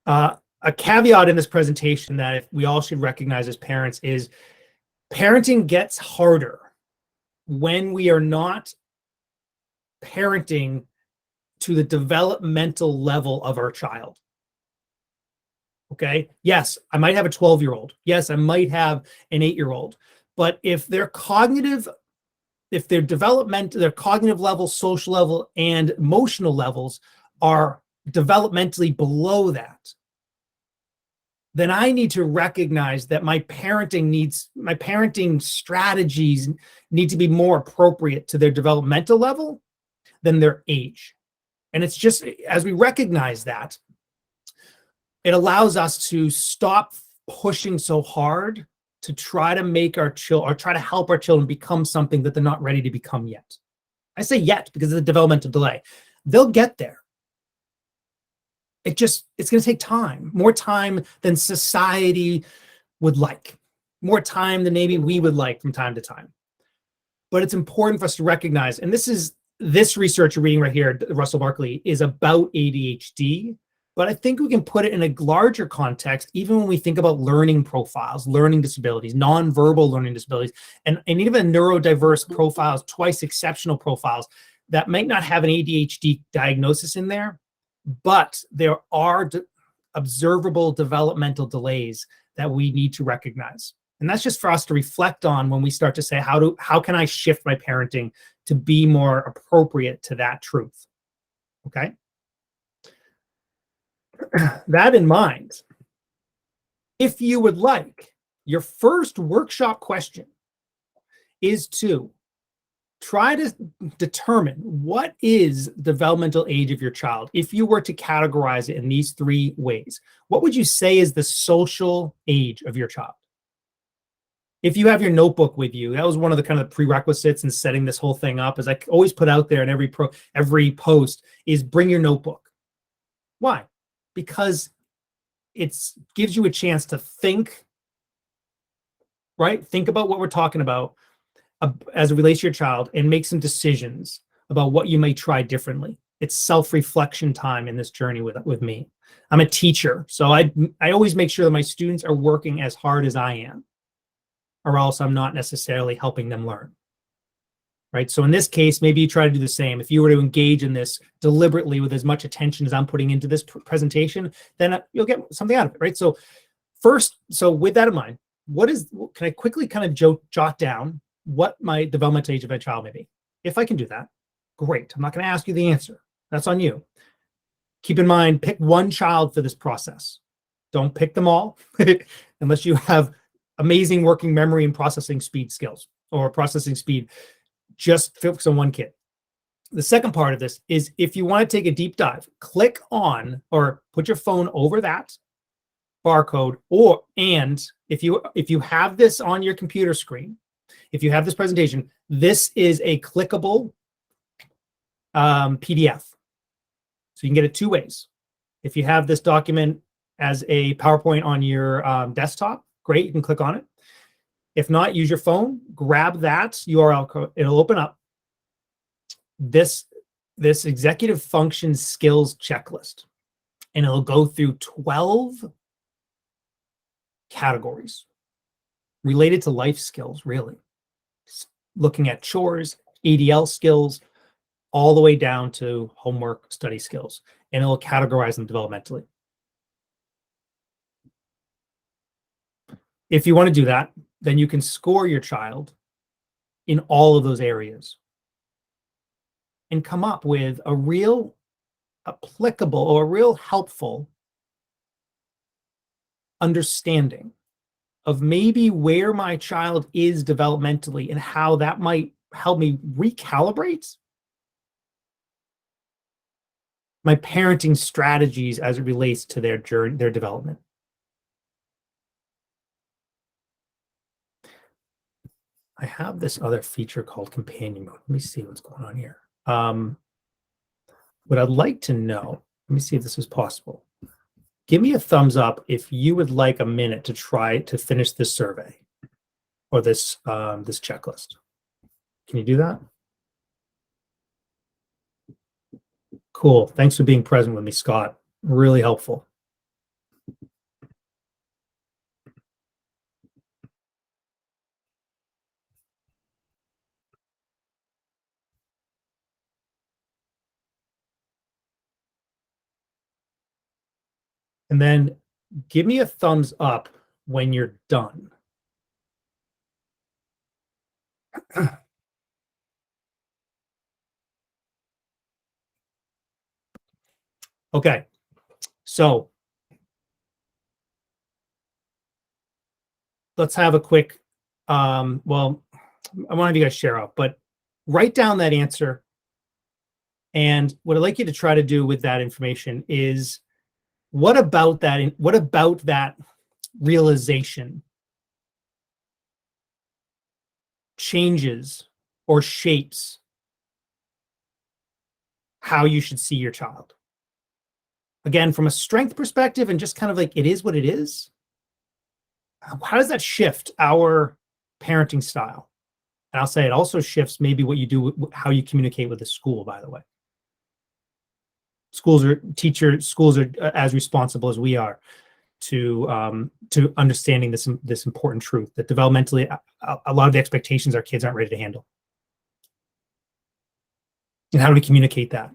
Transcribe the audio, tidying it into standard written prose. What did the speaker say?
A caveat in this presentation that we all should recognize as parents is parenting gets harder when we are not parenting to the developmental level of our child. Okay. Yes, I might have a 12-year-old. Yes, I might have an 8-year-old. But if their cognitive level, social level, and emotional levels are developmentally below that, then I need to recognize that my parenting strategies need to be more appropriate to their developmental level than their age. And it's just, as we recognize that, it allows us to stop pushing so hard to try to make our children, or try to help our children become something that they're not ready to become yet. I say yet because of the developmental delay. They'll get there. It's going to take time, more time than society would like, more time than maybe we would like from time to time. But it's important for us to recognize, and this research you're reading right here, Russell Barkley, is about ADHD, but I think we can put it in a larger context, even when we think about learning profiles, learning disabilities, nonverbal learning disabilities, and even neurodiverse profiles, twice exceptional profiles that might not have an ADHD diagnosis in there, but there are observable developmental delays that we need to recognize. And that's just for us to reflect on when we start to say, how can I shift my parenting to be more appropriate to that truth? Okay. That in mind, if you would like, your first workshop question is to try to determine what is developmental age of your child. If you were to categorize it in these 3 ways, what would you say is the social age of your child? If you have your notebook with you, that was one of the kind of prerequisites in setting this whole thing up, as I always put out there in every post, is bring your notebook. Why? Because it gives you a chance to think, right? Think about what we're talking about as it relates to your child and make some decisions about what you may try differently. It's self-reflection time in this journey with me. I'm a teacher, so I always make sure that my students are working as hard as I am, or else I'm not necessarily helping them learn. Right? So in this case, maybe you try to do the same. If you were to engage in this deliberately with as much attention as I'm putting into this presentation, then you'll get something out of it, right? So first, with that in mind, can I quickly kind of jot down what my developmental age of my child may be? If I can do that, great. I'm not going to ask you the answer. That's on you. Keep in mind, pick one child for this process. Don't pick them all unless you have amazing working memory and processing speed skills or processing speed. Just focus on one kid. The second part of this is, if you want to take a deep dive, click on or put your phone over that barcode, and if you have this on your computer screen, if you have this presentation, this is a clickable PDF. So you can get it 2 ways. If you have this document as a PowerPoint on your desktop, great, you can click on it. If not, use your phone, grab that URL code. It'll open up this executive function skills checklist, and it'll go through 12 categories related to life skills, really. Looking at chores, ADL skills, all the way down to homework, study skills, and it'll categorize them developmentally. If you want to do that, then you can score your child in all of those areas and come up with a real applicable or a real helpful understanding of maybe where my child is developmentally and how that might help me recalibrate my parenting strategies as it relates to their journey, their development. I have this other feature called companion mode. Let me see what's going on here. What I'd like to know, let me see if this is possible. Give me a thumbs up if you would like a minute to try to finish this survey or this checklist. Can you do that? Cool. Thanks for being present with me, Scott. Really helpful. And then give me a thumbs up when you're done. Okay, so let's have a quick, well, I want to have you guys share out, but write down that answer. And what I'd like you to try to do with that information is, what about that realization changes or shapes how you should see your child? Again, from a strength perspective and just kind of like, it is what it is. How does that shift our parenting style? And I'll say it also shifts maybe what you do, how you communicate with the school, by the way. Schools are as responsible as we are to understanding this important truth that developmentally, a lot of the expectations our kids aren't ready to handle. And how do we communicate that?